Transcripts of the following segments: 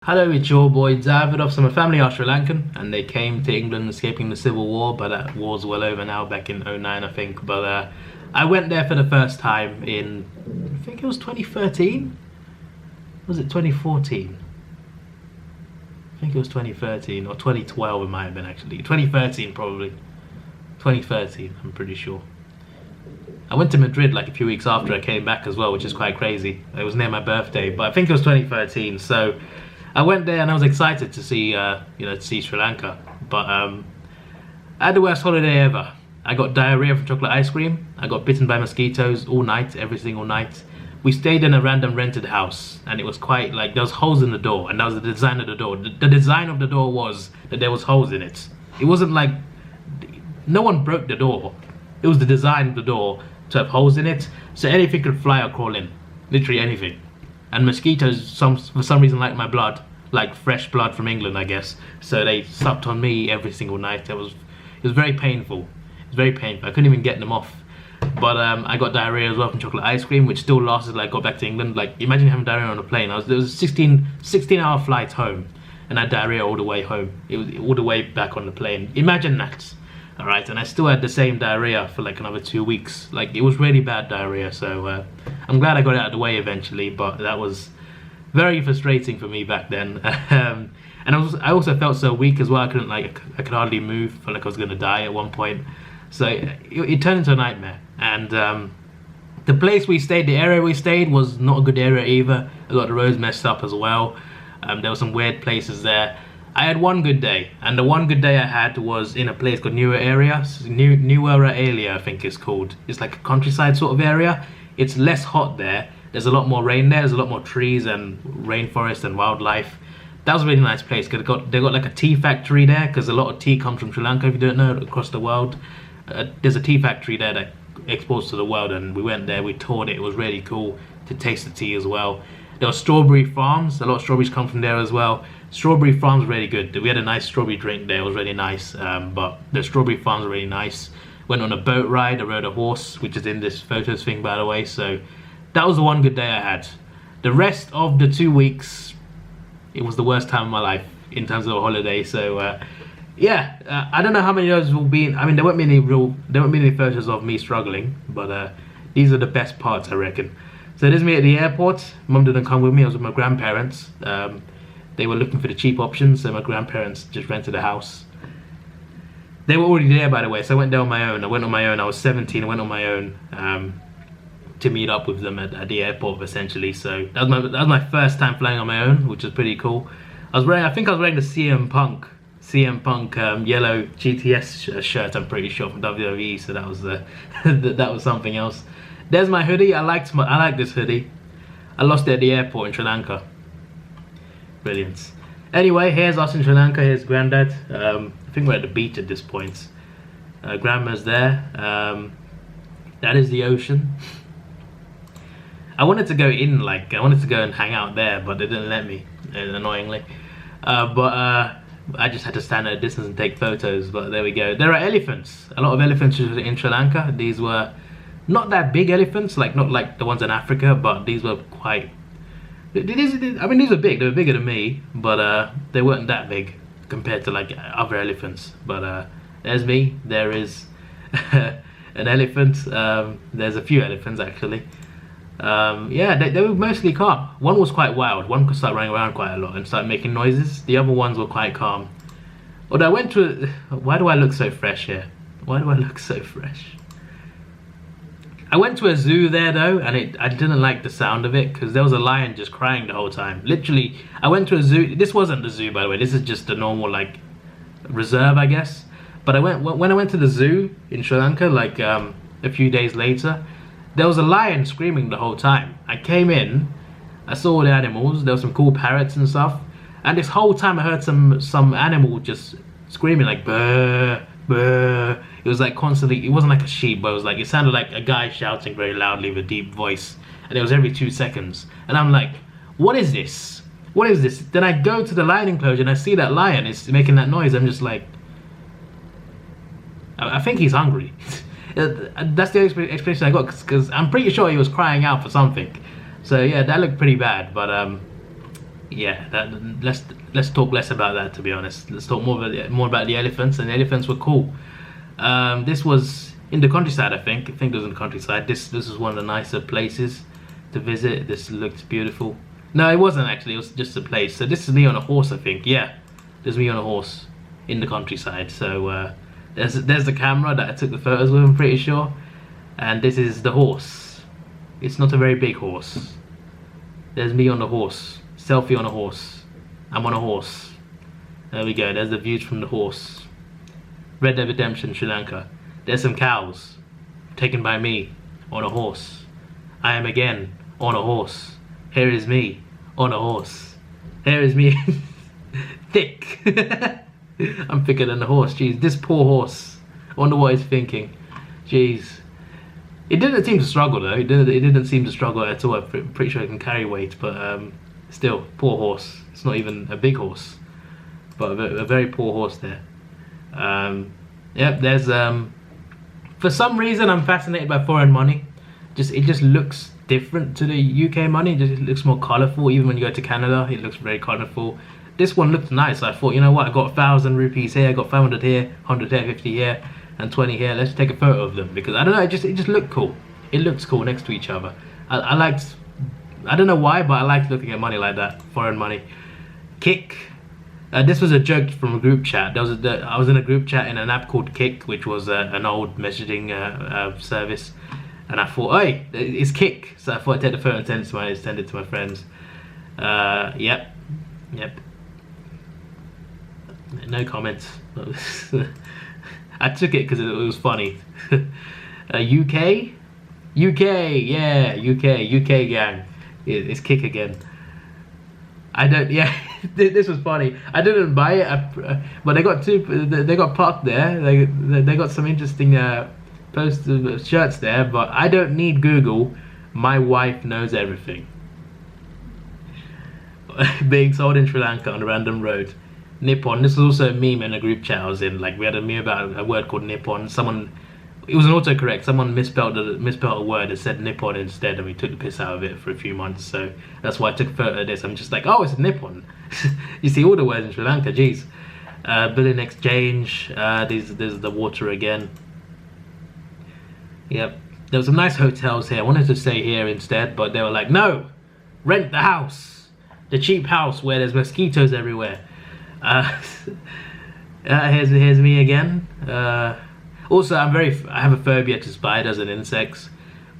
Hello, it's your boy Davidoff. So my family are Sri Lankan and they came to England escaping the civil war, but that war's well over now, back in '09 I think. But I went there for the first time in, I think it was 2013? Was it 2014? I think it was 2013 or 2012 it might have been actually. 2013 probably. 2013, I'm pretty sure. I went to Madrid like a few weeks after I came back as well, which is quite crazy. It was near my birthday, but I think it was 2013. So I went there and I was excited to see, to see Sri Lanka. But I had the worst holiday ever. I got diarrhea from chocolate ice cream. I got bitten by mosquitoes all night, every single night. We stayed in a random rented house, and it was quite like there was holes in the door, and that was the design of the door. The design of the door was that there was holes in it. It wasn't like no one broke the door. It was the design of the door to have holes in it, so anything could fly or crawl in, literally anything. And mosquitoes, for some reason, like my blood, like fresh blood from England, I guess. So they sucked on me every single night. It was very painful. It was very painful. I couldn't even get them off. But I got diarrhea as well from chocolate ice cream, which still lasted like I got back to England. Like imagine having diarrhea on a plane. There was a 16-hour flight home, and I had diarrhea all the way home. It was all the way back on the plane. Imagine that. All right, and I still had the same diarrhea for like another 2 weeks. Like it was really bad diarrhea. So I'm glad I got it out of the way eventually. But that was very frustrating for me back then. And I also felt so weak as well. I could hardly move. Felt like I was gonna die at one point. So it turned into a nightmare. And the place we stayed, the area we stayed, was not a good area either. A lot of the roads messed up as well. There were some weird places there. I had one good day, and the one good day I had was in a place called Newer Area. Newer Area, I think it's called. It's like a countryside sort of area. It's less hot there. There's a lot more rain there. There's a lot more trees and rainforest and wildlife. That was a really nice place. They got like a tea factory there, because a lot of tea comes from Sri Lanka, if you don't know, across the world. There's a tea factory there that exports to the world, and we went there, we toured it. It was really cool to taste the tea as well. There were strawberry farms. A lot of strawberries come from there as well. Strawberry farms were really good. We had a nice strawberry drink there. It was really nice. But the strawberry farms were really nice. Went on a boat ride. I rode a horse, which is in this photos thing, by the way. So that was the one good day I had. The rest of the 2 weeks, it was the worst time of my life in terms of a holiday. So yeah, I don't know how many of those will be. I mean, there won't be any photos of me struggling, but these are the best parts, I reckon. So there's me at the airport. Mum didn't come with me. I was with my grandparents. They were looking for the cheap options, so my grandparents just rented a house. They were already there, by the way, so I went there on my own. I went on my own. I was 17. I went on my own to meet up with them at the airport, essentially. So that was my first time flying on my own, which was pretty cool. I think I was wearing the CM Punk yellow GTS shirt, I'm pretty sure, from WWE. So that was that was something else. There's my hoodie. I like this hoodie. I lost it at the airport in Sri Lanka. Brilliant. Anyway, here's us in Sri Lanka. Here's Granddad. I think we're at the beach at this point. Grandma's there. That is the ocean. I wanted to go in, I wanted to go and hang out there, but they didn't let me, annoyingly. But I just had to stand at a distance and take photos. But there we go. There are elephants. A lot of elephants in Sri Lanka. These were not that big elephants, not like the ones in Africa, but these were quite. I mean, these were big. They were bigger than me, but they weren't that big compared to like other elephants. But there's me. There is an elephant. There's a few elephants actually. Yeah, they were mostly calm. One was quite wild. One could start running around quite a lot and start making noises. The other ones were quite calm. Although I went to. Why do I look so fresh here? Why do I look so fresh? I went to a zoo there though, and I didn't like the sound of it, because there was a lion just crying the whole time. Literally, I went to a zoo. This wasn't the zoo, by the way. This is just a normal reserve, I guess. But when I went to the zoo in Sri Lanka, a few days later, there was a lion screaming the whole time. I came in, I saw all the animals. There were some cool parrots and stuff, and this whole time I heard some animal just screaming like "burr, burr." It was like constantly. It wasn't like a sheep, but it sounded like a guy shouting very loudly with a deep voice, and it was every 2 seconds. And I'm like, what is this? What is this? Then I go to the lion enclosure and I see that lion is making that noise. I'm just like, I think he's hungry. That's the explanation I got, because I'm pretty sure he was crying out for something. So yeah, that looked pretty bad. But yeah, let's talk less about that, to be honest. Let's talk more about the elephants, and the elephants were cool. This was in the countryside, I think. I think it was in the countryside. This was one of the nicer places to visit. This looked beautiful. No, it wasn't actually. It was just a place. So this is me on a horse, I think. Yeah, there's me on a horse in the countryside. So there's the camera that I took the photos with, I'm pretty sure. And this is the horse. It's not a very big horse. There's me on the horse. Selfie on a horse. I'm on a horse. There we go. There's the views from the horse. Red Dead Redemption, Sri Lanka. There's some cows taken by me on a horse. I am again on a horse. Here is me on a horse. Here is me. Thick. I'm thicker than the horse. Jeez, this poor horse. I wonder what he's thinking. Jeez. It didn't seem to struggle though. It didn't seem to struggle at all. I'm pretty sure it can carry weight, but still, poor horse. It's not even a big horse, but a very poor horse there. Yep, there's for some reason I'm fascinated by foreign money. It just looks different to the UK money. It looks more colourful. Even when you go to Canada, it looks very colourful. This one looked nice. I thought, you know what, I got 1,000 rupees here, I got 500 here, 100 here, 50 here, and 20 here. Let's take a photo of them, because I don't know, it just looked cool. It looks cool next to each other. I liked, I don't know why, but I liked looking at money like that, foreign money. Kick. This was a joke from a group chat. I was in a group chat in an app called Kick, which was an old messaging service, and I thought, hey, it's Kick. So I thought I'd take the photo and send it to my friends. Yep. No comments. I took it because it was funny. UK, yeah, UK gang. It's Kick again. I don't. Yeah, this was funny. I didn't buy it, but they got They got parked there. They got some interesting shirts there. But I don't need Google. My wife knows everything. Being sold in Sri Lanka on a random road. Nippon. This was also a meme in a group chat I was in. Like, we had a meme about a word called Nippon. It was an autocorrect. Someone misspelled a word and said Nippon instead, and we took the piss out of it for a few months. So that's why I took a photo of this. I'm just like, oh, it's Nippon. You see all the words in Sri Lanka. Jeez. Billion exchange. There's the water again. Yep. There were some nice hotels here. I wanted to stay here instead, but they were like, no, rent the house, the cheap house where there's mosquitoes everywhere. Here's me again. Also, I have a phobia to spiders and insects.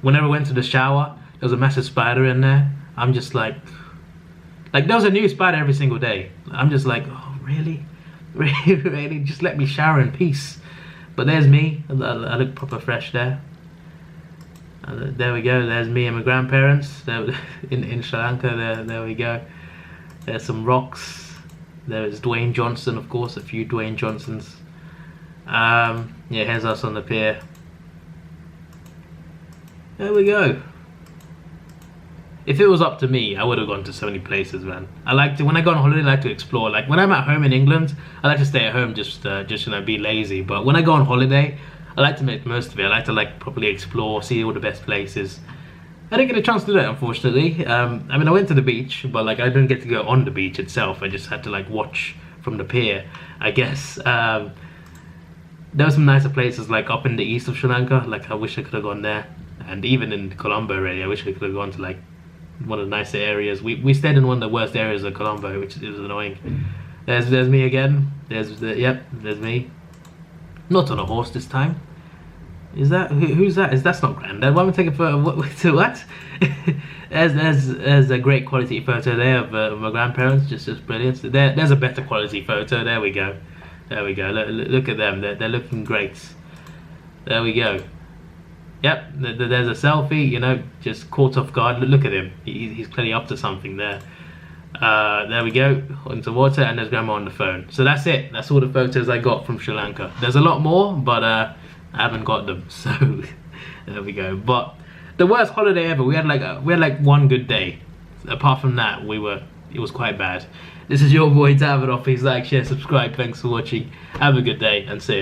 Whenever I went to the shower, there was a massive spider in there. I'm just like there was a new spider every single day. I'm just like, oh really, really, just let me shower in peace. But there's me. I look proper fresh there. There we go. There's me and my grandparents. In Sri Lanka. There we go. There's some rocks. There is Dwayne Johnson, of course, a few Dwayne Johnsons. Yeah, here's us on the pier. There we go. If it was up to me, I would have gone to so many places, man. When I go on holiday, I like to explore. Like when I'm at home in England, I like to stay at home, just be lazy. But when I go on holiday, I like to make the most of it. I like to properly explore, see all the best places. I didn't get a chance to do that, unfortunately. I mean, I went to the beach, but I didn't get to go on the beach itself. I just had to watch from the pier, I guess. There were some nicer places up in the east of Sri Lanka. I wish I could have gone there, and even in Colombo, really, I wish I could have gone to one of the nicer areas. We stayed in one of the worst areas of Colombo, which is annoying. There's me again. There's me. Not on a horse this time. Is that who's that? That's not Grandad. Why am I taking a photo? What? there's a great quality photo there of my grandparents. Just brilliant. There's a better quality photo. There we go. Look at them. They're looking great. There we go. Yep. There's a selfie. Just caught off guard. Look at him. He's clearly up to something there. There we go, into water, and there's grandma on the phone. So that's it. That's all the photos I got from Sri Lanka. There's a lot more, but I haven't got them. So there we go. But the worst holiday ever. We had one good day. Apart from that, it was quite bad. This is your boy Davidoff. Please like, share, subscribe. Thanks for watching. Have a good day, and see ya.